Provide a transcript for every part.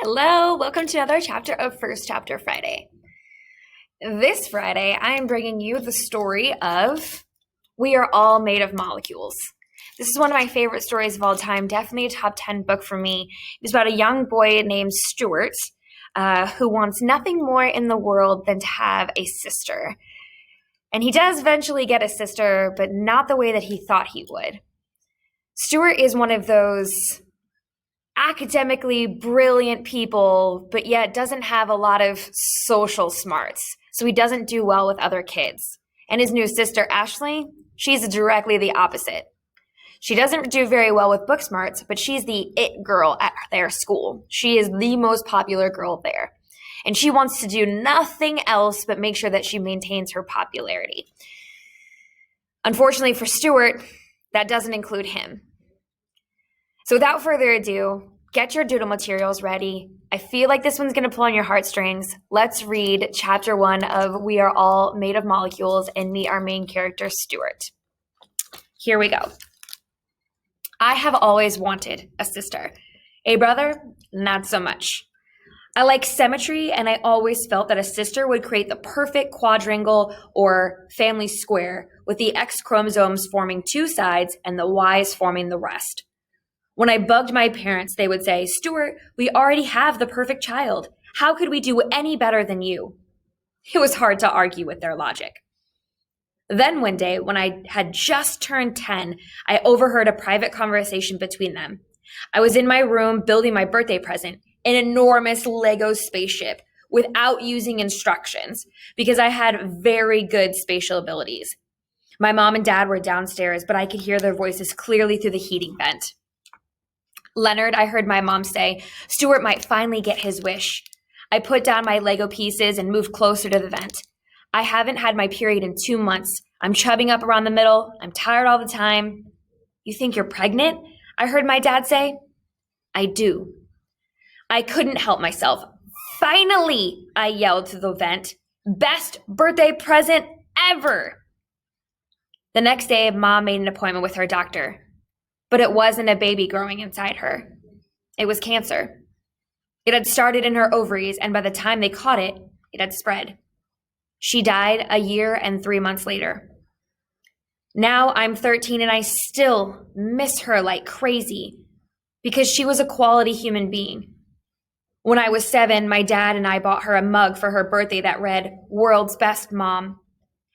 Hello, welcome to another chapter of First Chapter Friday. This Friday, I am bringing you the story of We Are All Made of Molecules. This is one of my favorite stories of all time, definitely a top 10 book for me. It's about a young boy named Stuart who wants nothing more in the world than to have a sister. And he does eventually get a sister, but not the way that he thought he would. Stuart is one of those academically brilliant people, but yet doesn't have a lot of social smarts. So he doesn't do well with other kids. And his new sister, Ashley, she's directly the opposite. She doesn't do very well with book smarts, but she's the it girl at their school. She is the most popular girl there. And she wants to do nothing else but make sure that she maintains her popularity. Unfortunately for Stuart, that doesn't include him. So without further ado, get your doodle materials ready. I feel like this one's going to pull on your heartstrings. Let's read chapter 1 of We Are All Made of Molecules and meet our main character, Stuart. Here we go. I have always wanted a sister. A brother, not so much. I like symmetry, and I always felt that a sister would create the perfect quadrangle or family square with the X chromosomes forming two sides and the Ys forming the rest. When I bugged my parents, they would say, "Stuart, we already have the perfect child. How could we do any better than you?" It was hard to argue with their logic. Then one day, when I had just turned 10, I overheard a private conversation between them. I was in my room building my birthday present, an enormous Lego spaceship, without using instructions, because I had very good spatial abilities. My mom and dad were downstairs, but I could hear their voices clearly through the heating vent. "Leonard," I heard my mom say, "Stuart might finally get his wish." I put down my Lego pieces and moved closer to the vent. "I haven't had my period in 2 months. I'm chubbing up around the middle. I'm tired all the time." "You think you're pregnant?" I heard my dad say. "I do." I couldn't help myself. "Finally," I yelled through the vent. "Best birthday present ever." The next day, Mom made an appointment with her doctor. But it wasn't a baby growing inside her. It was cancer. It had started in her ovaries, and by the time they caught it, it had spread. She died a year and 3 months later. Now I'm 13 and I still miss her like crazy because she was a quality human being. When I was 7, my dad and I bought her a mug for her birthday that read, "World's Best Mom."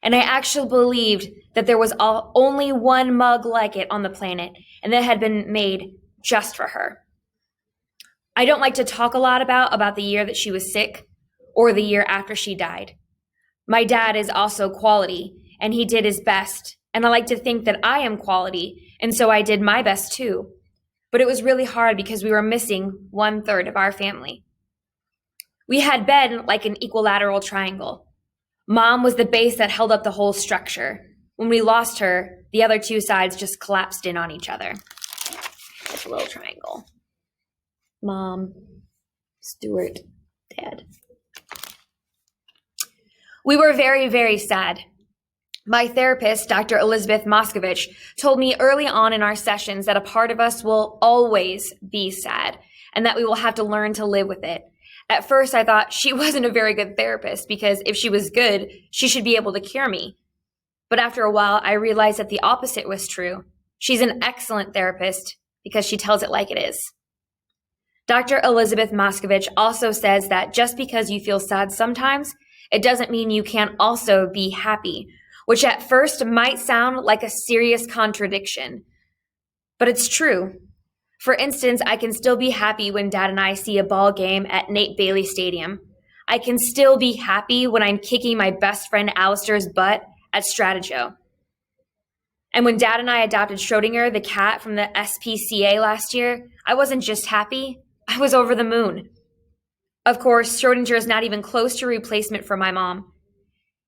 And I actually believed that there was only one mug like it on the planet, and that had been made just for her. I don't like to talk a lot about the year that she was sick or the year after she died. My dad is also quality, and he did his best, and I like to think that I am quality, and so I did my best too. But it was really hard because we were missing 1/3 of our family. We had been like an equilateral triangle. Mom was the base that held up the whole structure. When we lost her, the other two sides just collapsed in on each other. It's a little triangle. Mom, Stuart, Dad. We were very, very sad. My therapist, Dr. Elizabeth Moskovich, told me early on in our sessions that a part of us will always be sad and that we will have to learn to live with it. At first, I thought she wasn't a very good therapist because if she was good, she should be able to cure me. But after a while, I realized that the opposite was true. She's an excellent therapist because she tells it like it is. Dr. Elizabeth Moskovich also says that just because you feel sad sometimes, it doesn't mean you can't also be happy, which at first might sound like a serious contradiction. But it's true. For instance, I can still be happy when Dad and I see a ball game at Nate Bailey Stadium. I can still be happy when I'm kicking my best friend Alistair's butt at Stratejo. And when Dad and I adopted Schrodinger, the cat from the SPCA last year, I wasn't just happy, I was over the moon. Of course, Schrodinger is not even close to a replacement for my mom.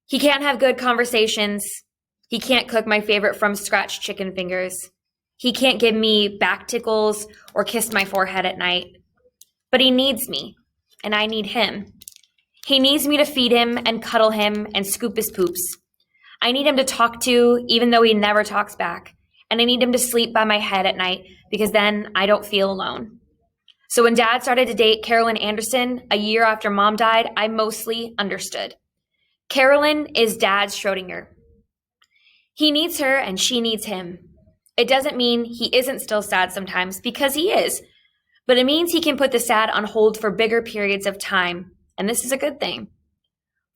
He can't have good conversations. He can't cook my favorite from scratch chicken fingers. He can't give me back tickles or kiss my forehead at night. But he needs me, and I need him. He needs me to feed him and cuddle him and scoop his poops. I need him to talk to, even though he never talks back. And I need him to sleep by my head at night because then I don't feel alone. So when Dad started to date Carolyn Anderson a year after Mom died, I mostly understood. Carolyn is Dad's Schrodinger. He needs her and she needs him. It doesn't mean he isn't still sad sometimes, because he is, but it means he can put the sad on hold for bigger periods of time, and this is a good thing.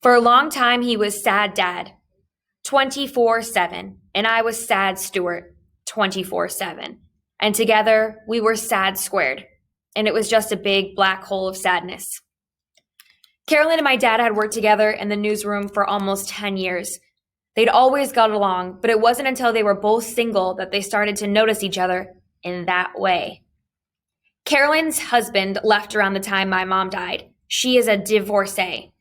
For a long time, he was sad Dad, 24/7, and I was sad Stuart, 24/7. And together, we were sad squared, and it was just a big black hole of sadness. Carolyn and my dad had worked together in the newsroom for almost 10 years. They'd always got along, but it wasn't until they were both single that they started to notice each other in that way. Carolyn's husband left around the time my mom died. She is a divorcee.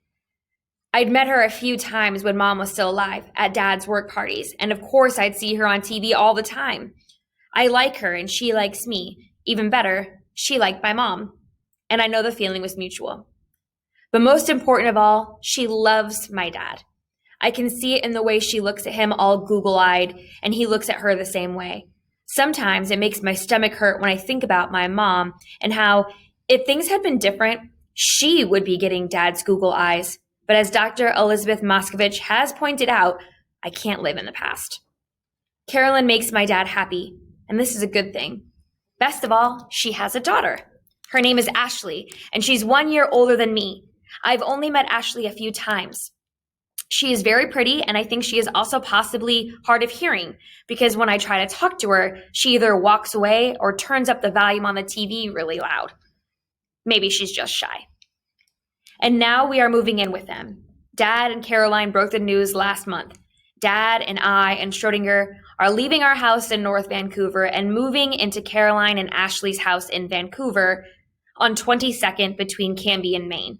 I'd met her a few times when Mom was still alive at Dad's work parties, and of course I'd see her on TV all the time. I like her and she likes me. Even better, she liked my mom. And I know the feeling was mutual. But most important of all, she loves my dad. I can see it in the way she looks at him all Google-eyed, and he looks at her the same way. Sometimes it makes my stomach hurt when I think about my mom and how, if things had been different, she would be getting Dad's Google eyes. But as Dr. Elizabeth Moskovich has pointed out, I can't live in the past. Carolyn makes my dad happy, and this is a good thing. Best of all, she has a daughter. Her name is Ashley, and she's 1 year older than me. I've only met Ashley a few times. She is very pretty, and I think she is also possibly hard of hearing, because when I try to talk to her, she either walks away or turns up the volume on the TV really loud. Maybe she's just shy. And now we are moving in with them. Dad and Caroline broke the news last month. Dad and I and Schrodinger are leaving our house in North Vancouver and moving into Caroline and Ashley's house in Vancouver on 22nd between Cambie and Maine.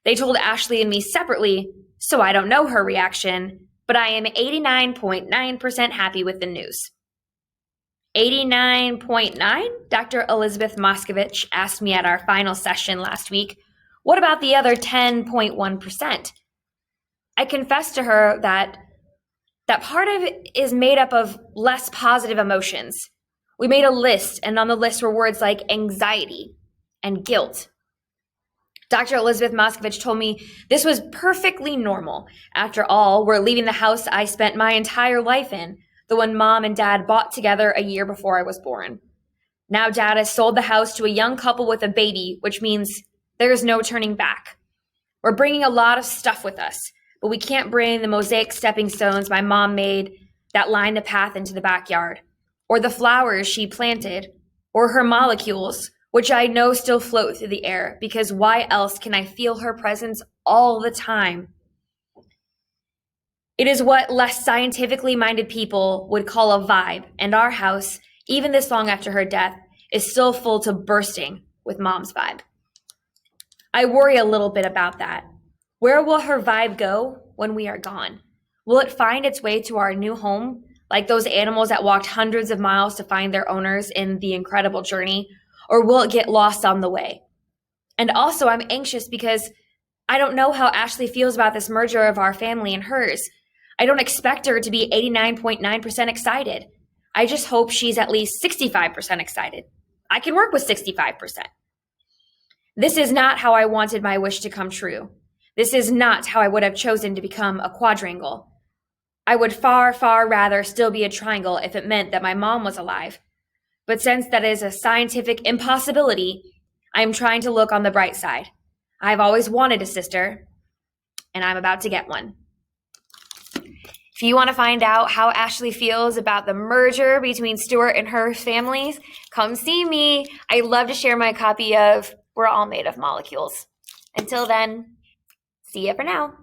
They told Ashley and me separately, so I don't know her reaction, but I am 89.9% happy with the news. 89.9? Dr. Elizabeth Moskovich asked me at our final session last week, what about the other 10.1%? I confessed to her that part of it is made up of less positive emotions. We made a list, and on the list were words like anxiety and guilt. Dr. Elizabeth Moskovich told me this was perfectly normal. After all, we're leaving the house I spent my entire life in, the one Mom and Dad bought together a year before I was born. Now Dad has sold the house to a young couple with a baby, which means there is no turning back. We're bringing a lot of stuff with us, but we can't bring the mosaic stepping stones my mom made that line the path into the backyard, or the flowers she planted, or her molecules, which I know still float through the air, because why else can I feel her presence all the time? It is what less scientifically minded people would call a vibe, and our house, even this long after her death, is still full to bursting with Mom's vibe. I worry a little bit about that. Where will her vibe go when we are gone? Will it find its way to our new home, like those animals that walked hundreds of miles to find their owners in The Incredible Journey? Or will it get lost on the way? And also, I'm anxious because I don't know how Ashley feels about this merger of our family and hers. I don't expect her to be 89.9% excited. I just hope she's at least 65% excited. I can work with 65%. This is not how I wanted my wish to come true. This is not how I would have chosen to become a quadrangle. I would far, far rather still be a triangle if it meant that my mom was alive. But since that is a scientific impossibility, I am trying to look on the bright side. I've always wanted a sister, and I'm about to get one. If you want to find out how Ashley feels about the merger between Stuart and her families, come see me. I love to share my copy of We're All Made of Molecules. Until then, see ya for now.